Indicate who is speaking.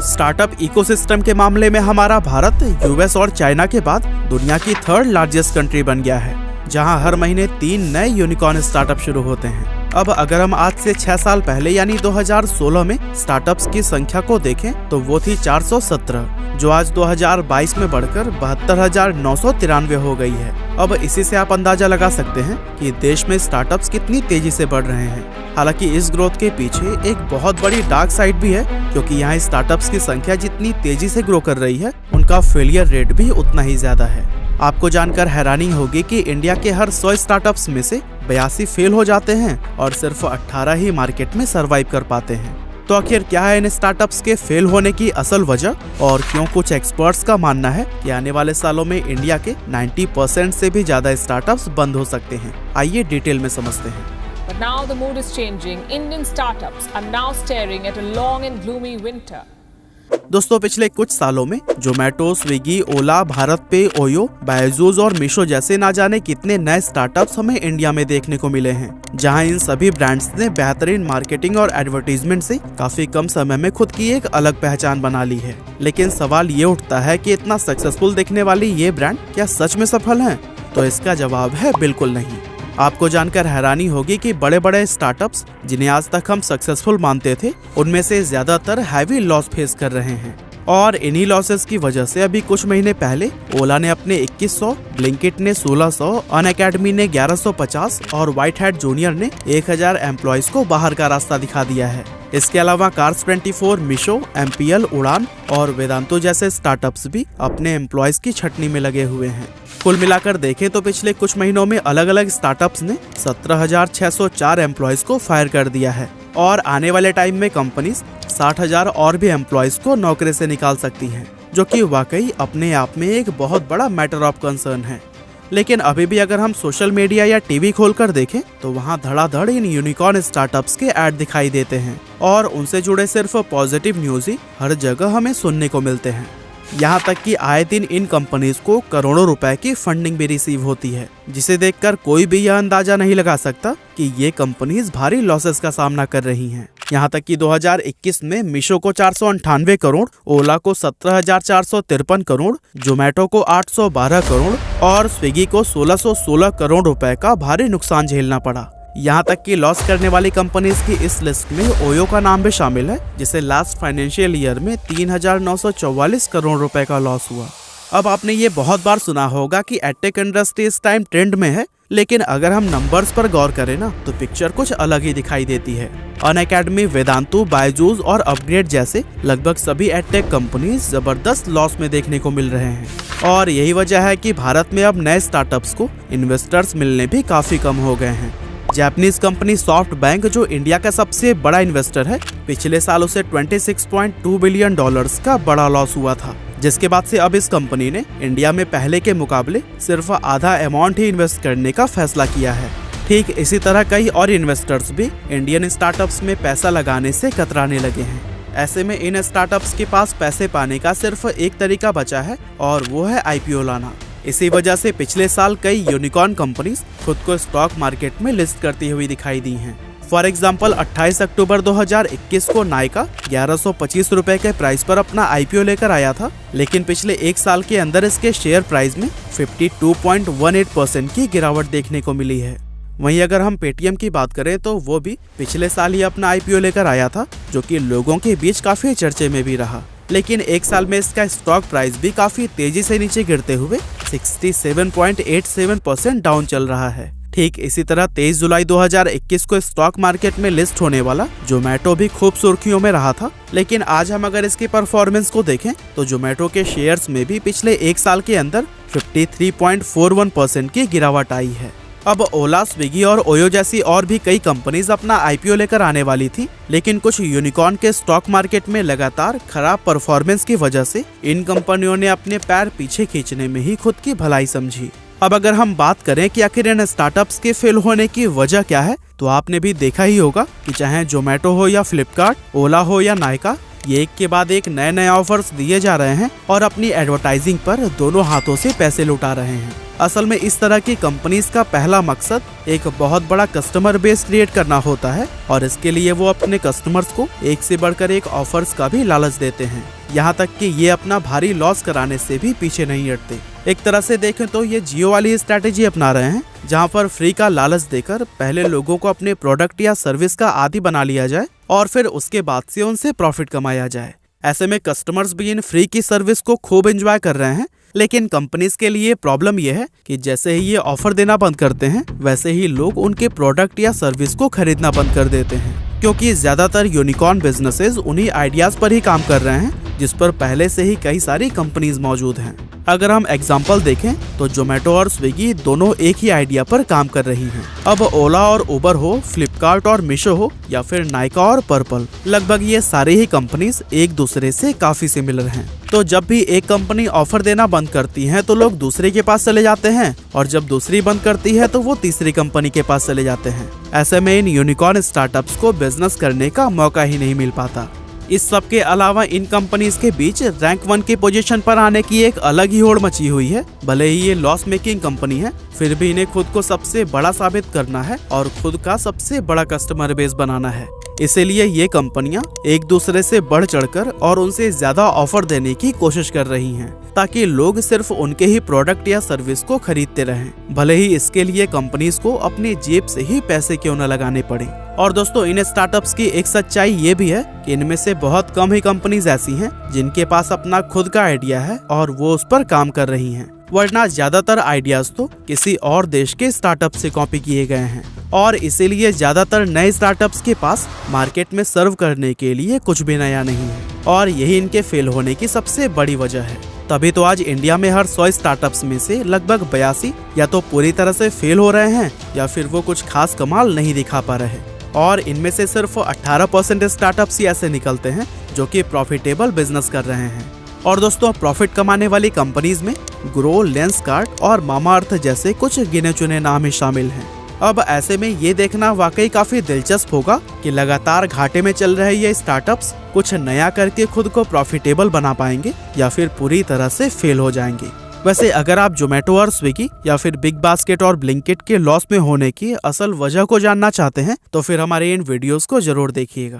Speaker 1: Startup ecosystem के मामले में हमारा भारत यूएस और चाइना के बाद दुनिया की 3rd लार्जेस्ट कंट्री बन गया है, जहां हर महीने 3 नए यूनिकॉर्न स्टार्टअप शुरू होते हैं। अब अगर हम आज से 6 साल पहले यानी 2016 में स्टार्टअप्स की संख्या को देखें तो वो थी 417, जो आज 2022 में बढ़कर 72,993 हो गई है। अब इसी से आप अंदाजा लगा सकते हैं कि देश में स्टार्टअप्स कितनी तेजी से बढ़ रहे हैं। हालांकि इस ग्रोथ के पीछे एक बहुत बड़ी डार्क साइड भी है, क्योंकि यहाँ स्टार्टअप्स की संख्या जितनी तेजी से ग्रो कर रही है, उनका फेलियर रेट भी उतना ही ज्यादा है। आपको जानकर हैरानी होगी कि इंडिया के हर 100 स्टार्टअप्स में से 82 फेल हो जाते हैं और सिर्फ 18 ही मार्केट में सरवाइव कर पाते हैं। तो आखिर क्या है इन स्टार्टअप्स के फेल होने की असल वजह, और क्यों कुछ एक्सपर्ट्स का मानना है कि आने वाले सालों में इंडिया के 90% से भी ज्यादा स्टार्टअप्स बंद हो सकते हैं। आइए डिटेल में समझते हैं।
Speaker 2: But now the mood is changing. Indian startups are now staring at a long and gloomy winter.
Speaker 1: दोस्तों, पिछले कुछ सालों में जोमेटो, स्विगी, ओला, भारत पे, ओयो, बायजूस और मीशो जैसे ना जाने कितने नए स्टार्टअप्स हमें इंडिया में देखने को मिले हैं, जहां इन सभी ब्रांड्स ने बेहतरीन मार्केटिंग और एडवर्टीजमेंट से काफी कम समय में खुद की एक अलग पहचान बना ली है। लेकिन सवाल ये उठता है कि इतना सक्सेसफुल दिखने वाली ये ब्रांड क्या सच में सफल हैं? तो इसका जवाब है बिल्कुल नहीं। आपको जानकर हैरानी होगी कि बड़े बड़े स्टार्टअप्स जिन्हें आज तक हम सक्सेसफुल मानते थे, उनमें से ज्यादातर हैवी लॉस फेस कर रहे हैं। और इन्हीं लॉसेस की वजह से अभी कुछ महीने पहले ओला ने अपने 2100, ब्लिंकिट ने 1600, अनअकैडमी ने 1150 और व्हाइट हैट जूनियर ने 1000 एम्प्लॉइज को बाहर का रास्ता दिखा दिया है। इसके अलावा कार्स24, मीशो, एमपीएल, उड़ान और वेदांतो जैसे स्टार्टअप्स भी अपने एम्प्लॉइज की छटनी में लगे हुए हैं। कुल मिलाकर देखें तो पिछले कुछ महीनों में अलग अलग स्टार्टअप्स ने 17,604 एम्प्लॉइज को फायर कर दिया है, और आने वाले टाइम में कंपनीज 60,000 और भी एम्प्लॉइज को नौकरी से निकाल सकती हैं, जो कि वाकई अपने आप में एक बहुत बड़ा मैटर ऑफ कंसर्न है। लेकिन अभी भी अगर हम सोशल मीडिया या टीवी खोलकर देखें तो वहां धड़ाधड़ इन यूनिकॉर्न स्टार्टअप्स के ऐड दिखाई देते हैं, और उनसे जुड़े सिर्फ पॉजिटिव न्यूज ही हर जगह हमें सुनने को मिलते हैं। यहाँ तक कि आए दिन इन कंपनीज को करोड़ों रुपए की फंडिंग भी रिसीव होती है, जिसे देखकर कोई भी यह अंदाजा नहीं लगा सकता कि ये कंपनीज भारी लॉसेस का सामना कर रही हैं। यहाँ तक कि 2021 में मीशो को 498 करोड़, ओला को 17,453 करोड़, जोमेटो को 812 करोड़ और स्विगी को 1616 करोड़ रुपए का भारी नुकसान झेलना पड़ा। यहाँ तक कि लॉस करने वाली कंपनीज की इस लिस्ट में ओयो का नाम भी शामिल है, जिसे लास्ट फाइनेंशियल ईयर में 3,944 करोड़ रुपए का लॉस हुआ। अब आपने ये बहुत बार सुना होगा कि एडटेक इंडस्ट्री इस टाइम ट्रेंड में है, लेकिन अगर हम नंबर्स पर गौर करें ना तो पिक्चर कुछ अलग ही दिखाई देती है। अनअकैडमी, वेदांतु, बायजूस और अपग्रेड जैसे लगभग सभी एडटेक कंपनीज जबरदस्त लॉस में देखने को मिल रहे हैं, और यही वजह है कि भारत में अब नए स्टार्टअप्स को इन्वेस्टर्स मिलने भी काफी कम हो गए हैं। जापानीज कंपनी सॉफ्ट बैंक, जो इंडिया का सबसे बड़ा इन्वेस्टर है, पिछले साल उसे $26.2 बिलियन का बड़ा लॉस हुआ था, जिसके बाद से अब इस कंपनी ने इंडिया में पहले के मुकाबले सिर्फ आधा अमाउंट ही इन्वेस्ट करने का फैसला किया है। ठीक इसी तरह कई और इन्वेस्टर्स भी इंडियन स्टार्टअप्स में पैसा लगाने से कतराने लगे हैं। ऐसे में इन स्टार्टअप्स के पास पैसे पाने का सिर्फ एक तरीका बचा है, और वो है आईपीओ लाना। इसी वजह से पिछले साल कई यूनिकॉर्न कंपनीज खुद को स्टॉक मार्केट में लिस्ट करती हुई दिखाई दी हैं। फॉर एग्जाम्पल 28 अक्टूबर 2021 को नायका 1125 रुपए के प्राइस पर अपना आईपीओ लेकर आया था, लेकिन पिछले एक साल के अंदर इसके शेयर प्राइस में 52.18% की गिरावट देखने को मिली है। वहीं अगर हम पेटीएम की बात करें तो वो भी पिछले साल ही अपना आईपीओ लेकर आया था, जो कि लोगों के बीच काफी चर्चे में भी रहा, लेकिन एक साल में इसका स्टॉक प्राइस भी काफी तेजी से नीचे गिरते हुए 67.87% डाउन चल रहा है। ठीक इसी तरह 23 जुलाई 2021 को स्टॉक मार्केट में लिस्ट होने वाला जोमेटो भी खूब सुर्खियों में रहा था, लेकिन आज हम अगर इसकी परफॉर्मेंस को देखें तो जोमेटो के शेयर्स में भी पिछले एक साल के अंदर 53.41% की गिरावट आई है। अब ओला, स्विगी और ओयो जैसी और भी कई कंपनीज अपना आईपीओ लेकर आने वाली थी, लेकिन कुछ यूनिकॉर्न के स्टॉक मार्केट में लगातार खराब परफॉर्मेंस की वजह से इन कंपनियों ने अपने पैर पीछे खींचने में ही खुद की भलाई समझी। अब अगर हम बात करें कि आखिर इन स्टार्टअप्स के फेल होने की वजह क्या है, तो आपने भी देखा ही होगा कि चाहे जोमेटो हो या फ्लिपकार्ट, ओला हो या नायका, ये एक के बाद एक नए नए ऑफर्स दिए जा रहे हैं और अपनी एडवर्टाइजिंग पर दोनों हाथों से पैसे लुटा रहे हैं। असल में इस तरह की कंपनीज का पहला मकसद एक बहुत बड़ा कस्टमर बेस क्रिएट करना होता है और इसके लिए वो अपने कस्टमर्स को एक से बढ़कर एक ऑफर्स का भी लालच देते हैं। यहाँ तक कि ये अपना भारी लॉस कराने से भी पीछे नहीं हटते। एक तरह से देखें तो ये जियो वाली स्ट्रैटेजी अपना रहे हैं, जहाँ पर फ्री का लालच देकर पहले लोगों को अपने प्रोडक्ट या सर्विस का आदी बना लिया जाए और फिर उसके बाद से उनसे प्रॉफिट कमाया जाए। ऐसे में कस्टमर्स भी इन फ्री की सर्विस को खूब एंजॉय कर रहे हैं, लेकिन कंपनीज के लिए प्रॉब्लम यह है कि जैसे ही ये ऑफर देना बंद करते हैं वैसे ही लोग उनके प्रोडक्ट या सर्विस को खरीदना बंद कर देते हैं, क्योंकि ज्यादातर यूनिकॉर्न बिजनेसेस उन्हीं आइडियाज पर ही काम कर रहे हैं जिस पर पहले से ही कई सारी कंपनीज मौजूद हैं। अगर हम एग्जांपल देखें तो जोमेटो और स्विगी दोनों एक ही आइडिया पर काम कर रही हैं। अब ओला और उबर हो, फ्लिपकार्ट और मीशो हो या फिर नाइका और पर्पल, लगभग ये सारी ही कंपनीज एक दूसरे से काफी सिमिलर हैं। तो जब भी एक कंपनी ऑफर देना बंद करती है तो लोग दूसरे के पास चले जाते हैं और जब दूसरी बंद करती है तो वो तीसरी कंपनी के पास चले जाते हैं। ऐसे में इन यूनिकॉर्न स्टार्टअप्स को बिजनेस करने का मौका ही नहीं मिल पाता। इस सब के अलावा इन कंपनीज के बीच रैंक 1 की पोजीशन पर आने की एक अलग ही होड़ मची हुई है। भले ही ये लॉस मेकिंग कंपनी है, फिर भी इन्हें खुद को सबसे बड़ा साबित करना है और खुद का सबसे बड़ा कस्टमर बेस बनाना है। इसीलिए ये कंपनियां एक दूसरे से बढ़ चढ़कर और उनसे ज्यादा ऑफर देने की कोशिश कर रही हैं, ताकि लोग सिर्फ उनके ही प्रोडक्ट या सर्विस को खरीदते रहें, भले ही इसके लिए कंपनीज को अपनी जेब से ही पैसे क्यों न लगाने पड़े। और दोस्तों, इन स्टार्टअप्स की एक सच्चाई ये भी है कि इनमें से बहुत कम ही कंपनीज ऐसी हैं जिनके पास अपना खुद का आइडिया है और वो उस पर काम कर रही हैं, वरना ज्यादातर आइडियाज तो किसी और देश के स्टार्टअप से कॉपी किए गए हैं और इसीलिए ज्यादातर नए स्टार्टअप्स के पास मार्केट में सर्व करने के लिए कुछ भी नया नहीं है और यही इनके फेल होने की सबसे बड़ी वजह है। तभी तो आज इंडिया में हर 100 स्टार्टअप्स में से लगभग 82 या तो पूरी तरह से फेल हो रहे हैं या फिर वो कुछ खास कमाल नहीं दिखा पा रहे और इनमें से सिर्फ 18% स्टार्टअप्स ही ऐसे निकलते हैं जो कि प्रॉफिटेबल बिजनेस कर रहे हैं। और दोस्तों, प्रॉफिट कमाने वाली कंपनीज में ग्रो, लेंसकार्ट और मामाअर्थ जैसे कुछ गिने चुने नाम ही शामिल हैं। अब ऐसे में ये देखना वाकई काफी दिलचस्प होगा कि लगातार घाटे में चल रहे ये स्टार्टअप्स कुछ नया करके खुद को प्रॉफिटेबल बना पाएंगे या फिर पूरी तरह से फेल हो जाएंगे। वैसे अगर आप जोमेटो और स्विगी या फिर बिग बास्केट और ब्लिंकिट के लॉस में होने की असल वजह को जानना चाहते हैं तो फिर हमारे इन वीडियोस को जरूर देखिएगा।